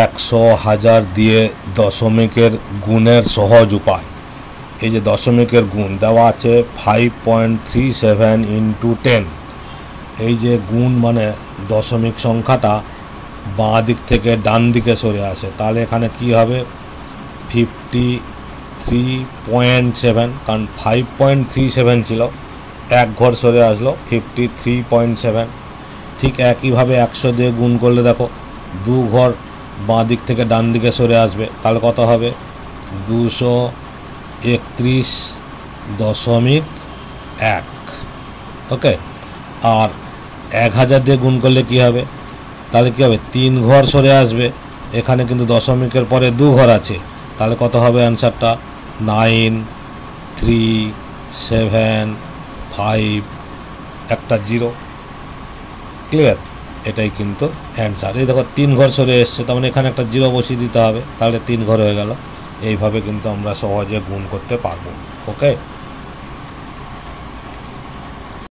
100 1000 দিয়ে দশমিকের গুণের সহজ উপায়। এই যে দশমিকের গুণ দেওয়া আছে 5.37 ইন্টু 10। এই যে গুণ মানে দশমিক সংখ্যাটা বাঁ দিক থেকে ডান দিকে সরে আসে, তাহলে এখানে কি হবে 53.7, কারণ 5.37 ছিল, এক ঘর সরে আসলো 53.7। ঠিক একইভাবে 100 দিয়ে গুণ করলে দেখো দু ঘর বাঁ দিক থেকে ডান দিকে সরে আসবে, তাহলে কত হবে 231.1। ওকে, আর 1000 দিয়ে গুণ করলে কি হবে, তাহলে কি হবে 3 ঘর সরে আসবে, এখানে কিন্তু দশমিকের পরে 2 ঘর আছে, তাহলে কত হবে অ্যান্সারটা 9375, একটা 0। ক্লিয়ার? এটাই কিন্তু অ্যান্সার। এই দেখো 3 ঘর সরে এসছে, তার মানে এখানে একটা 0 বসিয়ে দিতে হবে, তাহলে 3 ঘর হয়ে গেল। এইভাবে কিন্তু আমরা সহজে গুণ করতে পারবো। ওকে।